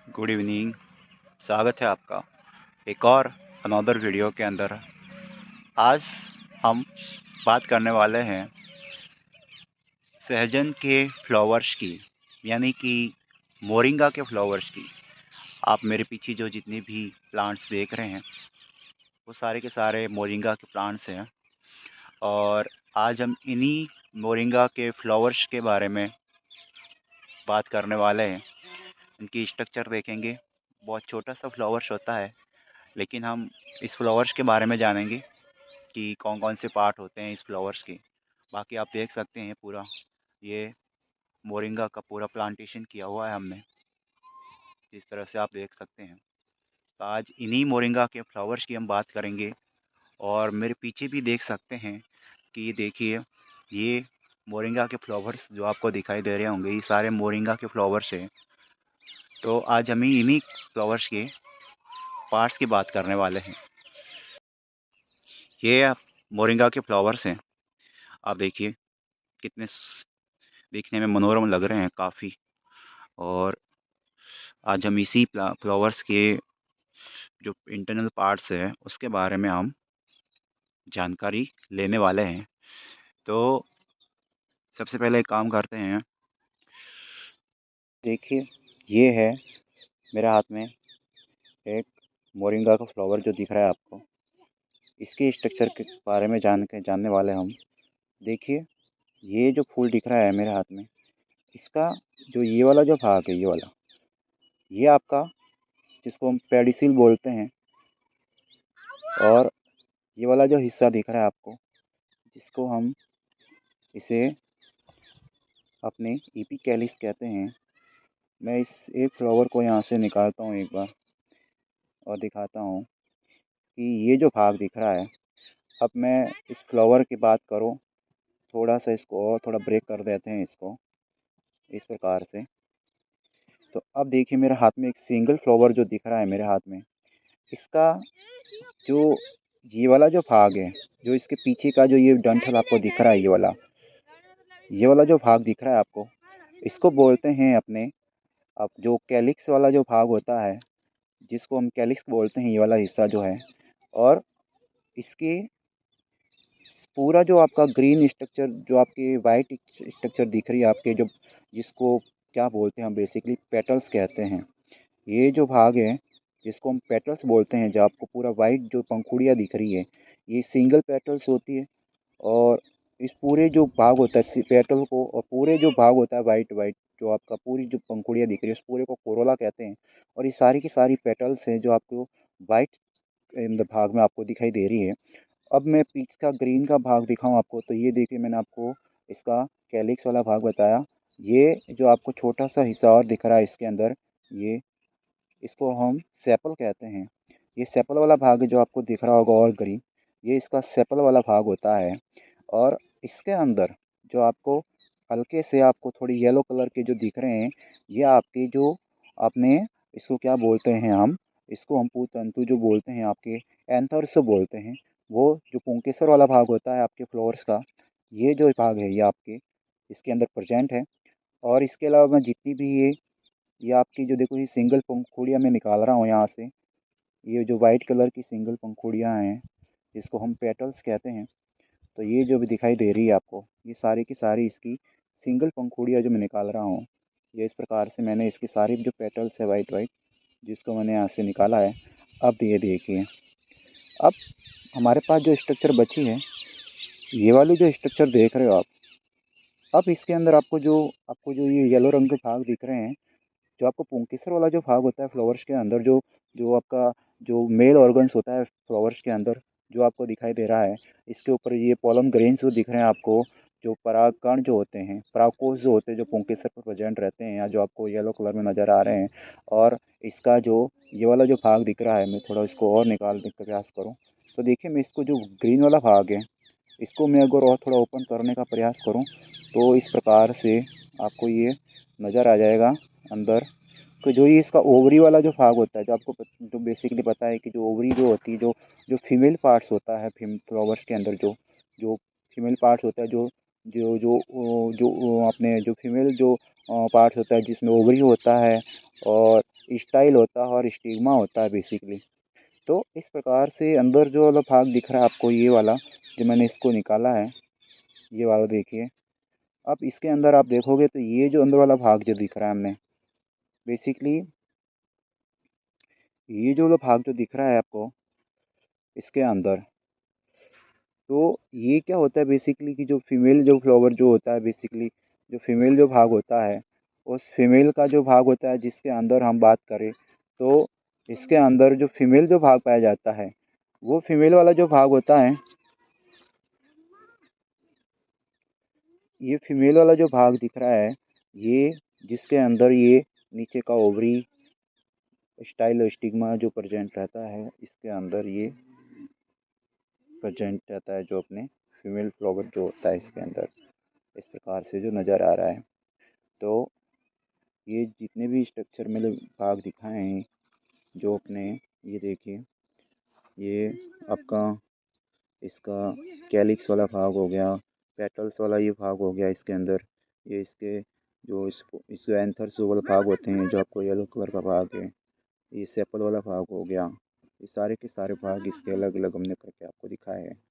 Good evening. स्वागत है आपका एक और अनदर वीडियो के अंदर। आज हम बात करने वाले हैं सहजन के फ्लावर्स की, यानी कि मोरिंगा के फ्लावर्स की। आप मेरे पीछे जो जितने भी प्लांट्स देख रहे हैं वो सारे के सारे मोरिंगा के प्लांट्स हैं, और आज हम इन्हीं मोरिंगा के फ्लावर्स के बारे में बात करने वाले हैं। इनकी स्ट्रक्चर देखेंगे। बहुत छोटा सा फ्लावर्स होता है, लेकिन हम इस फ्लावर्स के बारे में जानेंगे कि कौन कौन से पार्ट होते हैं इस फ्लावर्स के। बाकी आप देख सकते हैं पूरा ये मोरिंगा का पूरा प्लांटेशन किया हुआ है हमने, जिस तरह से आप देख सकते हैं। तो आज इन्हीं मोरिंगा के फ्लावर्स की हम बात करेंगे। और मेरे पीछे भी देख सकते हैं कि ये देखिए, ये मोरिंगा के फ्लावर्स जो आपको दिखाई दे रहे होंगे, ये सारे मोरिंगा के फ्लावर्स हैं। तो आज हम इन्हीं फ्लावर्स के पार्ट्स की बात करने वाले हैं। ये मोरिंगा के फ्लावर्स हैं। आप देखिए कितने देखने में मनोरम लग रहे हैं काफ़ी। और आज हम इसी फ्लावर्स के जो इंटरनल पार्ट्स है उसके बारे में हम जानकारी लेने वाले हैं। तो सबसे पहले एक काम करते हैं। देखिए, ये है मेरे हाथ में एक मोरिंगा का फ्लावर जो दिख रहा है आपको। इसके स्ट्रक्चर के बारे में जानने वाले हम। देखिए, ये जो फूल दिख रहा है मेरे हाथ में, इसका जो ये वाला जो भाग है, ये आपका, जिसको हम पेडिसिल बोलते हैं। और ये वाला जो हिस्सा दिख रहा है आपको, जिसको हम इसे अपने एपिकैलिस कहते हैं। मैं इस एक फ्लावर को यहाँ से निकालता हूँ एक बार और दिखाता हूँ कि ये जो भाग दिख रहा है। अब मैं इस फ्लावर की बात करूँ, थोड़ा सा इसको और थोड़ा ब्रेक कर देते हैं इसको इस प्रकार से। तो अब देखिए मेरे हाथ में एक सिंगल फ्लावर जो दिख रहा है मेरे हाथ में, इसका जो ये वाला जो भाग है, जो इसके पीछे का जो ये डंठल आपको दिख रहा है, ये वाला जो भाग दिख रहा है आपको, इसको बोलते हैं अपने, अब जो कैलिक्स वाला जो भाग होता है, जिसको हम कैलिक्स बोलते हैं, ये वाला हिस्सा जो है। और इसके पूरा जो आपका ग्रीन स्ट्रक्चर, जो आपके वाइट स्ट्रक्चर दिख रही है आपके, जो जिसको क्या बोलते हैं हम बेसिकली पेटल्स कहते हैं। ये जो भाग है जिसको हम पेटल्स बोलते हैं, जो आपको पूरा वाइट जो पंखुड़ियाँ दिख रही है, ये सिंगल पेटल्स होती है। और इस पूरे जो भाग होता है पेटल को, और पूरे जो भाग होता है वाइट वाइट, जो आपका पूरी जो पंखुड़ियाँ दिख रही है, उस पूरे को कोरोला कहते हैं। और ये सारी की सारी पेटल्स हैं जो आपको वाइट इन द भाग में आपको दिखाई दे रही है। अब मैं पीच का ग्रीन का भाग दिखाऊं आपको, तो ये देखिए मैंने आपको इसका कैलिक्स वाला भाग बताया। ये जो आपको छोटा सा हिस्सा और दिख रहा है इसके अंदर, ये इसको हम सेपल कहते हैं। ये सेपल वाला भाग है जो आपको दिख रहा होगा और ग्रीन, ये इसका सेपल वाला भाग होता है। और इसके अंदर जो आपको हल्के से आपको थोड़ी येलो कलर के जो दिख रहे हैं, ये आपके जो आपने इसको क्या बोलते हैं हम, इसको हम तंतु जो बोलते हैं आपके एंथर्स बोलते हैं। वो जो पुंकेसर वाला भाग होता है आपके फ्लोर्स का, ये जो भाग है ये आपके इसके अंदर प्रेजेंट है। और इसके अलावा मैं जितनी भी ये आपकी जो देखो, ये सिंगल पंखुड़ियाँ मैं निकाल रहा हूँ यहाँ से, ये जो वाइट कलर की सिंगल पंखुड़ियाँ हैं, जिसको हम पेटल्स कहते हैं। तो ये जो भी दिखाई दे रही है आपको, ये सारी की सारी इसकी सिंगल पंखुड़ियाँ जो मैं निकाल रहा हूँ। ये इस प्रकार से मैंने इसकी सारी जो पेटल्स है वाइट वाइट, जिसको मैंने यहाँ से निकाला है। अब ये देखिए, अब हमारे पास जो स्ट्रक्चर बची है, ये वाली जो स्ट्रक्चर देख रहे हो आप, अब इसके अंदर आपको जो ये येलो रंग के भाग दिख रहे हैं, जो आपको पुंकेसर वाला जो भाग होता है फ्लावर्स के अंदर, जो जो आपका जो मेल ऑर्गन्स होता है फ्लावर्स के अंदर, जो आपको दिखाई दे रहा है। इसके ऊपर ये पॉलन ग्रेन्स जो दिख रहे हैं आपको, जो परागकण जो होते हैं, परागकोश जो होते हैं, जो पुंकेसर पर प्रेजेंट रहते हैं, या जो आपको येलो कलर में नज़र आ रहे हैं। और इसका जो ये वाला जो भाग दिख रहा है, मैं थोड़ा इसको और निकालने का प्रयास करूँ, तो देखिए मैं इसको जो ग्रीन वाला भाग है, इसको मैं अगर और थोड़ा ओपन करने का प्रयास करूँ, तो इस प्रकार से आपको ये नज़र आ जाएगा अंदर। तो जो ये इसका ओवरी वाला जो भाग होता है, जो आपको जो बेसिकली पता है कि जो ओवरी जो होती है, जो जो फीमेल पार्ट्स होता है फ्लावर्स के अंदर, जो जो फीमेल पार्ट्स होता है, जो जो जो जो अपने जो फीमेल जो पार्ट्स होता है, जिसमें ओवरी होता है। और स्टाइल होता है और स्टिग्मा होता है बेसिकली। तो इस प्रकार से अंदर जो वाला भाग दिख रहा है आपको, ये वाला जो मैंने इसको निकाला है, ये वाला देखिए। अब इसके अंदर आप देखोगे तो ये जो अंदर वाला भाग जो दिख रहा है हमें, बेसिकली ये जो वाला भाग जो दिख रहा है आपको इसके अंदर, तो ये क्या होता है बेसिकली कि जो फीमेल जो फ्लावर जो होता है बेसिकली, जो फीमेल जो भाग होता है, उस फीमेल का जो भाग होता है जिसके अंदर हम बात करें, तो इसके अंदर जो फीमेल जो भाग पाया जाता है, वो फीमेल वाला जो भाग होता है, ये फीमेल वाला जो भाग दिख रहा है, ये जिसके अंदर ये नीचे का ओवरी स्टाइल स्टिग्मा जो प्रेजेंट रहता है, इसके अंदर ये प्रेजेंट रहता है जो अपने फीमेल फ्लावर जो होता है इसके अंदर, इस प्रकार से जो नज़र आ रहा है। तो ये जितने भी स्ट्रक्चर में भाग दिखाए हैं जो अपने, ये देखिए, ये आपका इसका कैलिक्स वाला भाग हो गया, पेटल्स वाला ये भाग हो गया इसके अंदर, ये इसके जो इसको एंथर्स वाला भाग होते हैं जो आपको येलो कलर का भाग है, ये सेपल वाला भाग हो गया, ये सारे के सारे भाग इसके अलग अलग हमने करके आपको दिखाए हैं।